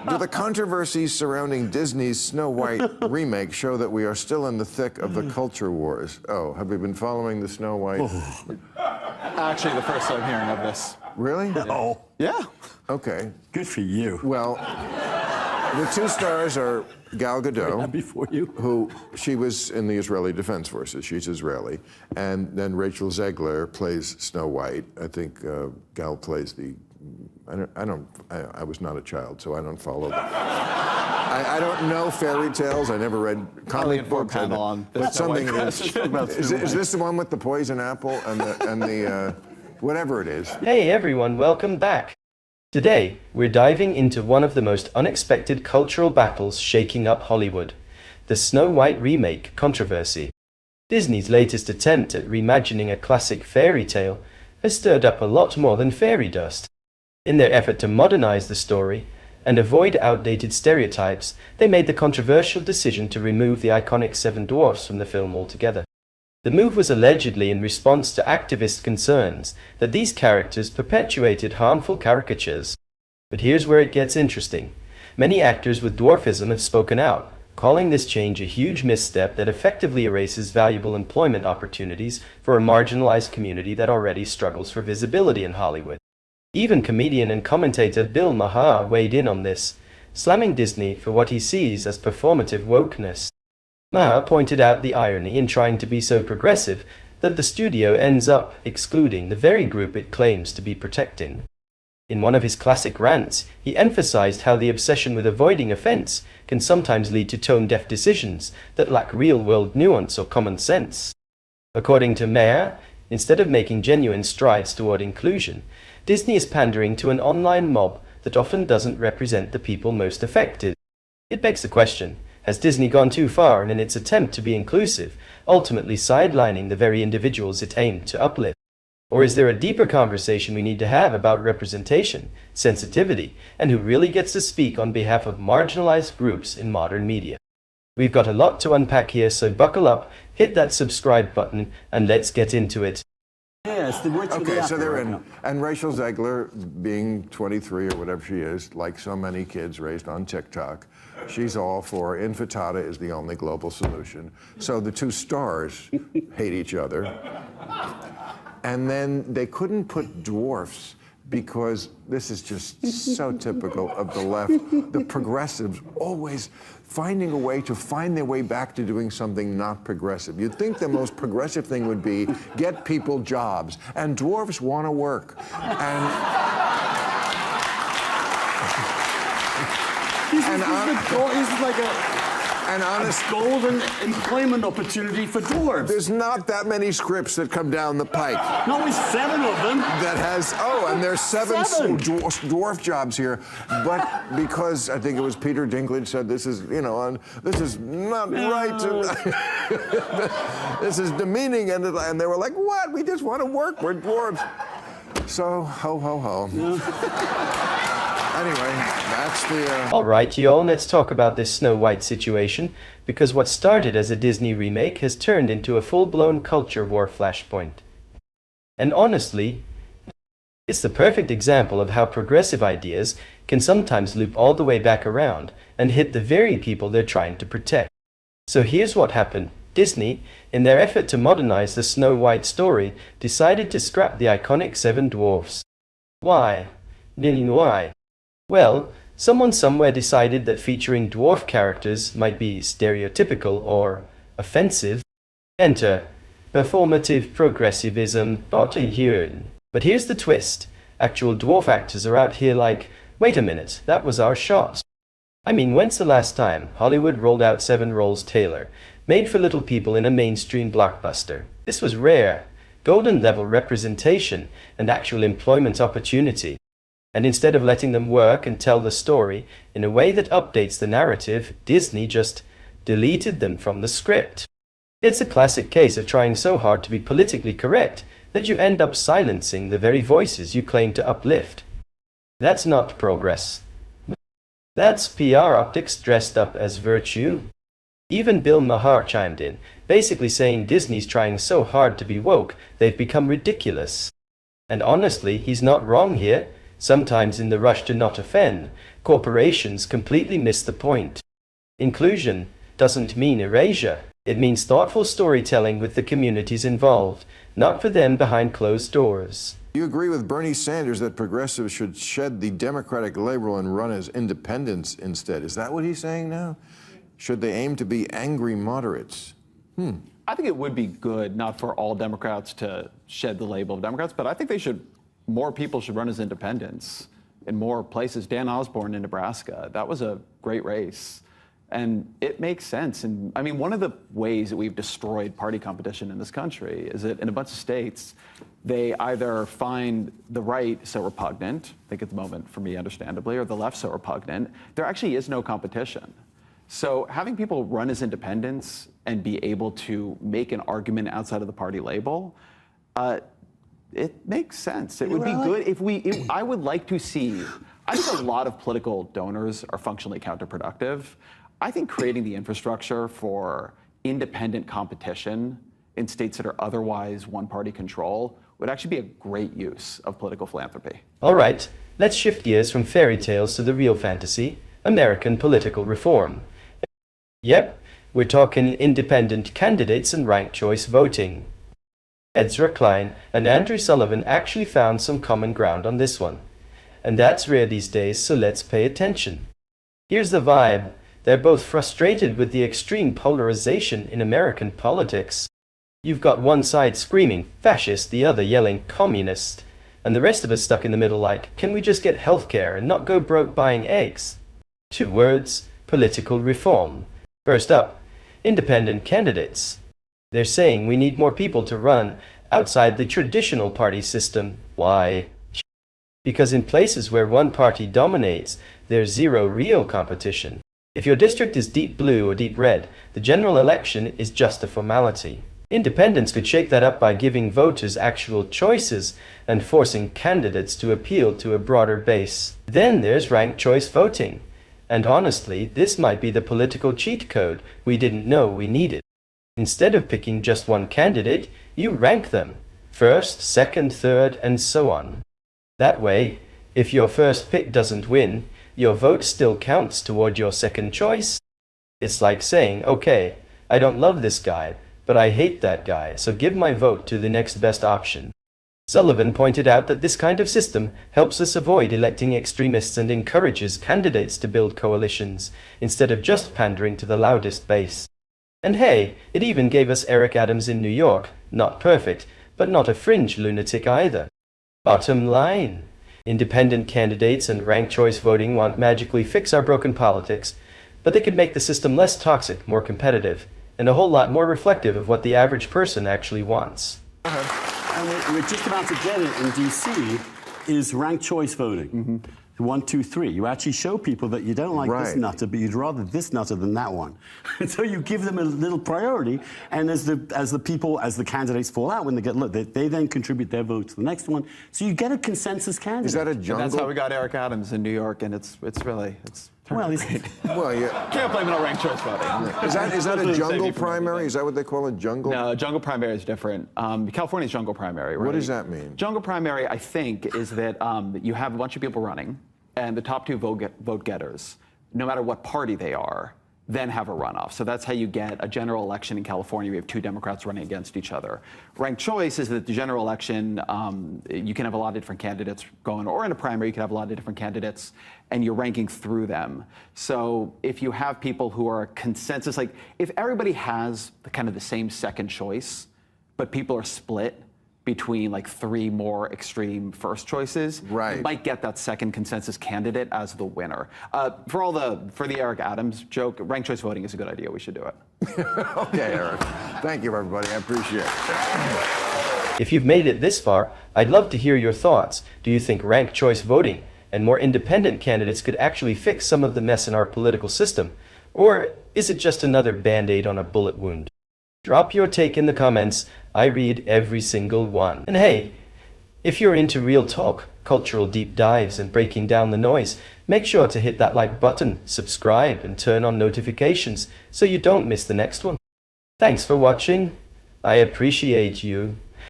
Do the controversies surrounding Disney's Snow White remake show that we are still in the thick of the culture wars? Oh, have we been following the Snow White? Actually, the first time hearing of this. Really? Oh, Yeah. Okay. good for you. Well, the two stars are Gal Gadot, Happy for you. who she was in the Israeli Defense Forces. She's Israeli. And then Rachel Zegler plays Snow White. I think Gal plays the... I was not a child, so I don't follow that. I don't know fairy tales. I never read comic books. Panel on But something is Is this the one with the poison apple and the whatever it is? Hey everyone, welcome back. Today, we're diving into one of the most unexpected cultural battles shaking up Hollywood, the Snow White remake controversy. Disney's latest attempt at reimagining a classic fairy tale has stirred up a lot more than fairy dust. In their effort to modernize the story and avoid outdated stereotypes, they made the controversial decision to remove the iconic 7 dwarfs from the film altogether. The move was allegedly in response to activist concerns that these characters perpetuated harmful caricatures. But here's where it gets interesting. Many actors with dwarfism have spoken out, calling this change a huge misstep that effectively erases valuable employment opportunities for a marginalized community that already struggles for visibility in Hollywood. Even comedian and commentator Bill Maher weighed in on this, slamming Disney for what he sees as performative wokeness. Maher pointed out the irony in trying to be so progressive that the studio ends up excluding the very group it claims to be protecting. In one of his classic rants, he emphasized how the obsession with avoiding offense can sometimes lead to tone-deaf decisions that lack real-world nuance or common sense. According to Maher, instead of making genuine strides toward inclusion, Disney is pandering to an online mob that often doesn't represent the people most affected. It begs the question, has Disney gone too far in its attempt to be inclusive, ultimately sidelining the very individuals it aimed to uplift? Or is there a deeper conversation we need to have about representation, sensitivity, and who really gets to speak on behalf of marginalized groups in modern media? We've got a lot to unpack here, so buckle up, hit that subscribe button, and let's get into it. Yes, the words Okay, so they're in. And Rachel Zegler, being 23 or whatever she is, like so many kids raised on TikTok, she's all for infantata is the only global solution. So the two stars hate each other. And then they couldn't put dwarfs because this is just so typical of the left. The progressives always finding a way to find their way back to doing something not progressive. You'd think the most progressive thing would be get people jobs, and dwarfs want to work. This is like a golden employment opportunity for dwarves. There's not that many scripts that come down the pike. No, it's 7 of them. That has, and there's 7 dwarf jobs here. But because I think it was Peter Dinklage said this is, this is not right. This is demeaning. And they were like, what? We just want to work. We're dwarves. So, ho, ho, ho. Yeah. Anyway, that's the... Alright, y'all, let's talk about this Snow White situation, because what started as a Disney remake has turned into a full-blown culture war flashpoint. And honestly, it's the perfect example of how progressive ideas can sometimes loop all the way back around and hit the very people they're trying to protect. So here's what happened. Disney, in their effort to modernize the Snow White story, decided to scrap the iconic 7 dwarfs. Why? Why? Well, someone somewhere decided that featuring dwarf characters might be stereotypical or offensive. Enter performative progressivism. But here's the twist. Actual dwarf actors are out here like, wait a minute, that was our shot. I mean, when's the last time Hollywood rolled out 7 roles Taylor, made for little people in a mainstream blockbuster? This was rare, golden level representation and actual employment opportunity. And instead of letting them work and tell the story in a way that updates the narrative, Disney just deleted them from the script. It's a classic case of trying so hard to be politically correct that you end up silencing the very voices you claim to uplift. That's not progress. That's PR optics dressed up as virtue. Even Bill Maher chimed in, basically saying Disney's trying so hard to be woke, they've become ridiculous. And honestly, he's not wrong here. Sometimes in the rush to not offend, corporations completely miss the point. Inclusion doesn't mean erasure. It means thoughtful storytelling with the communities involved, not for them behind closed doors. You agree with Bernie Sanders that progressives should shed the Democratic label and run as independents instead. Is that what he's saying now? Should they aim to be angry moderates? I think it would be good, not for all Democrats to shed the label of Democrats, but I think more people should run as independents in more places. Dan Osborne in Nebraska, that was a great race. And it makes sense. And I mean, one of the ways that we've destroyed party competition in this country is that in a bunch of states, they either find the right so repugnant, I think at the moment for me understandably, or the left so repugnant, there actually is no competition. So having people run as independents and be able to make an argument outside of the party label, it makes sense. It would be good if I would like to see, I think a lot of political donors are functionally counterproductive. I think creating the infrastructure for independent competition in states that are otherwise one-party control would actually be a great use of political philanthropy. All right, let's shift gears from fairy tales to the real fantasy, American political reform. Yep, we're talking independent candidates and ranked choice voting. Ezra Klein and Andrew Sullivan actually found some common ground on this one. And that's rare these days, so let's pay attention. Here's the vibe. They're both frustrated with the extreme polarization in American politics. You've got one side screaming fascist, the other yelling communist, and the rest of us stuck in the middle like, can we just get healthcare and not go broke buying eggs? 2 words, political reform. First up, independent candidates. They're saying we need more people to run outside the traditional party system. Why? Because in places where one party dominates, there's zero real competition. If your district is deep blue or deep red, the general election is just a formality. Independents could shake that up by giving voters actual choices and forcing candidates to appeal to a broader base. Then there's ranked choice voting. And honestly, this might be the political cheat code we didn't know we needed. Instead of picking just one candidate, you rank them. First, second, third, and so on. That way, if your first pick doesn't win, your vote still counts toward your second choice. It's like saying, okay, I don't love this guy, but I hate that guy, so give my vote to the next best option. Sullivan pointed out that this kind of system helps us avoid electing extremists and encourages candidates to build coalitions, instead of just pandering to the loudest base. And hey, it even gave us Eric Adams in New York, not perfect, but not a fringe lunatic either. Bottom line, independent candidates and ranked choice voting won't magically fix our broken politics, but they could make the system less toxic, more competitive, and a whole lot more reflective of what the average person actually wants. And we're just about to get it in DC, is ranked choice voting. 1, 2, 3. You actually show people that you don't like this nutter, but you'd rather this nutter than that one. And so you give them a little priority, and as the candidates fall out when they get they then contribute their vote to the next one. So you get a consensus candidate. Is that a jungle? And that's how we got Eric Adams in New York, and it's really well, yeah. Can't blame it on ranked choice voting. Is that a jungle primary? Is that what they call a jungle? No, jungle primary is different. California's jungle primary, right? What does that mean? Jungle primary, I think, is that you have a bunch of people running, and the top 2 vote getters, no matter what party they are, then have a runoff. So that's how you get a general election in California. We have 2 Democrats running against each other. Ranked choice is that the general election, you can have a lot of different candidates going, or in a primary, you can have a lot of different candidates, and you're ranking through them. So if you have people who are consensus, like if everybody has kind of the same second choice, but people are split between like 3 more extreme first choices, you might get that second consensus candidate as the winner. For the Eric Adams joke, ranked choice voting is a good idea. We should do it. Okay, Eric. Thank you, everybody. I appreciate it. If you've made it this far, I'd love to hear your thoughts. Do you think ranked choice voting and more independent candidates could actually fix some of the mess in our political system? Or is it just another band-aid on a bullet wound? Drop your take in the comments. I read every single one. And hey, if you're into real talk, cultural deep dives, and breaking down the noise, make sure to hit that like button, subscribe, and turn on notifications so you don't miss the next one. Thanks for watching. I appreciate you.